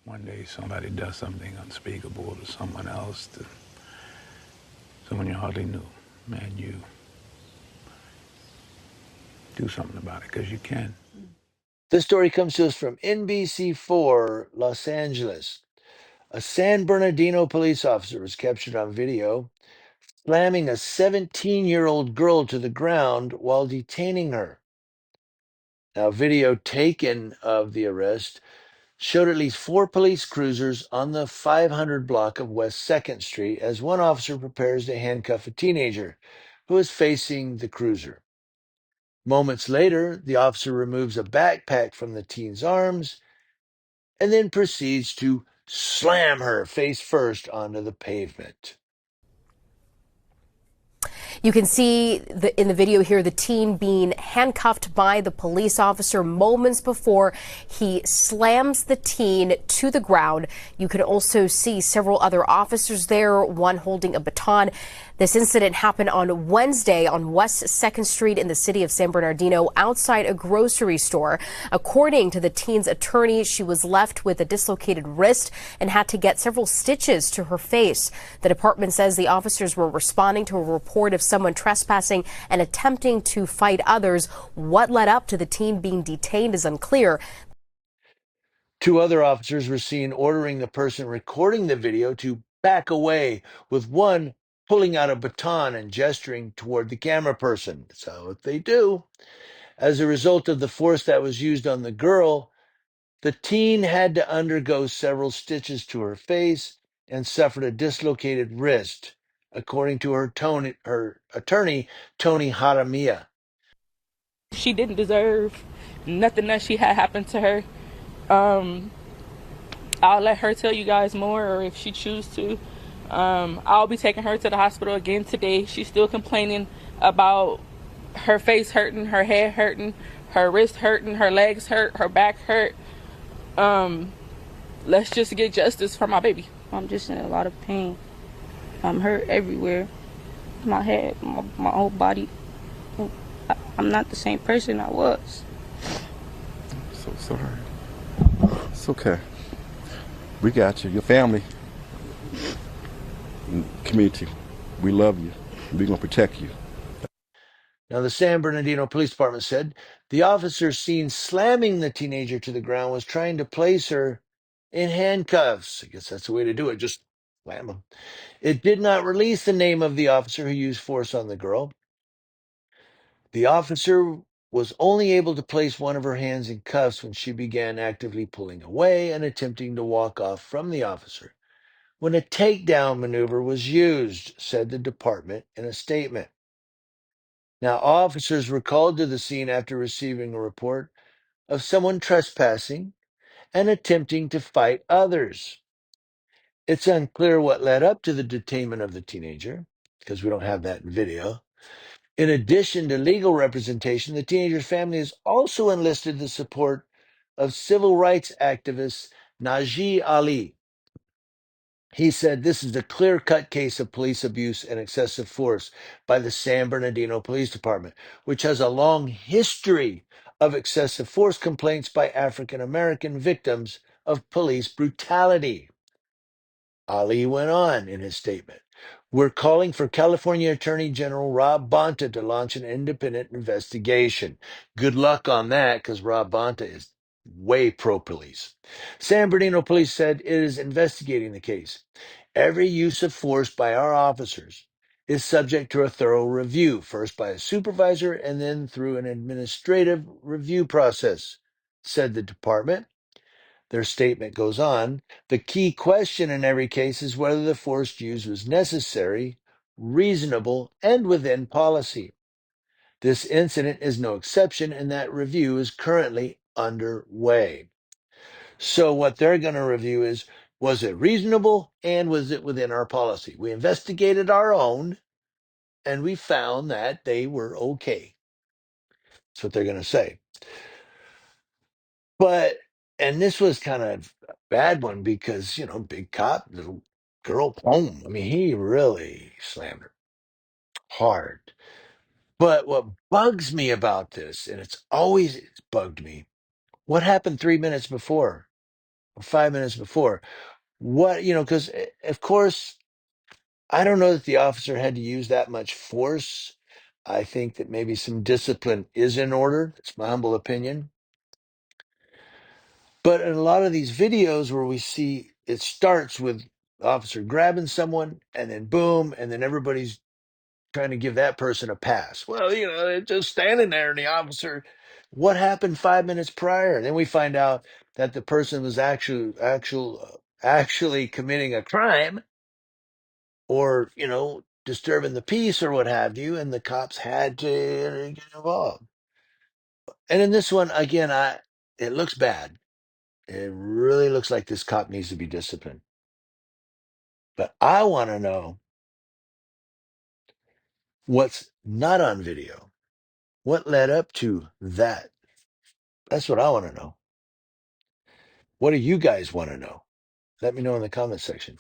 one day somebody does something unspeakable to someone else, to someone you hardly knew. Man, you do something about it because you can. This story comes to us from NBC4 Los Angeles. A San Bernardino police officer was captured on video slamming a 17-year-old girl to the ground while detaining her. Now, video taken of the arrest showed at least 4 police cruisers on the 500 block of West 2nd Street as one officer prepares to handcuff a teenager who is facing the cruiser. Moments later, the officer removes a backpack from the teen's arms and then proceeds to slam her face first onto the pavement. You can see in the video here the teen being handcuffed by the police officer moments before he slams the teen to the ground. You can also see several other officers there, one holding a baton. This incident happened on Wednesday on West 2nd Street in the city of San Bernardino outside a grocery store. According to the teen's attorney, she was left with a dislocated wrist and had to get several stitches to her face. The department says the officers were responding to a report of someone trespassing and attempting to fight others. What led up to the teen being detained is unclear. 2 other officers were seen ordering the person recording the video to back away, with one pulling out a baton and gesturing toward the camera person. That's what they do. As a result of the force that was used on the girl, the teen had to undergo several stitches to her face and suffered a dislocated wrist, according to her attorney, Tony Jaramillo. She didn't deserve nothing that she had happened to her. I'll let her tell you guys more, or if she chooses to. I'll be taking her to the hospital again today. She's still complaining about her face hurting, her head hurting, her wrist hurting, her legs hurt, her back hurt. Let's just get justice for my baby. I'm just in a lot of pain. I'm hurt everywhere. My head, my whole body. I'm not the same person I was. So sorry. It's okay. We got you, your family, community. We love you. We're going to protect you. Now, the San Bernardino Police Department said the officer seen slamming the teenager to the ground was trying to place her in handcuffs. I guess that's the way to do it, just slam them. It did not release the name of the officer who used force on the girl. The officer was only able to place one of her hands in cuffs when she began actively pulling away and attempting to walk off from the officer, when a takedown maneuver was used, said the department in a statement. Now, officers were called to the scene after receiving a report of someone trespassing and attempting to fight others. It's unclear what led up to the detainment of the teenager, because we don't have that in video. In addition to legal representation, the teenager's family has also enlisted the support of civil rights activist Najee Ali. He said this is a clear-cut case of police abuse and excessive force by the San Bernardino Police Department, which has a long history of excessive force complaints by African American victims of police brutality. Ali went on in his statement, "We're calling for California Attorney General Rob Bonta to launch an independent investigation." Good luck on that, because Rob Bonta is way pro-police. San Bernardino Police said it is investigating the case. Every use of force by our officers is subject to a thorough review, first by a supervisor and then through an administrative review process, said the department. Their statement goes on, "The key question in every case is whether the force used was necessary, reasonable, and within policy. This incident is no exception, and that review is currently underway." So what they're going to review is, was it reasonable and was it within our policy? We investigated our own and we found that they were okay. That's what they're going to say. And this was kind of a bad one because, big cop, little girl, boom. I mean, he really slammed her hard. But what bugs me about this, and it's bugged me, what happened 3 minutes before? 5 minutes before. What, because of course, I don't know that the officer had to use that much force. I think that maybe some discipline is in order. It's my humble opinion. But in a lot of these videos where we see it starts with the officer grabbing someone and then boom, and then everybody's trying to give that person a pass. Well, they're just standing there and the officer, what happened 5 minutes prior? And then we find out that the person was actually committing a crime or, disturbing the peace or what have you, and the cops had to get involved. And in this one, again, it looks bad. It really looks like this cop needs to be disciplined. But I want to know what's not on video. What led up to that? That's what I want to know. What do you guys want to know? Let me know in the comment section.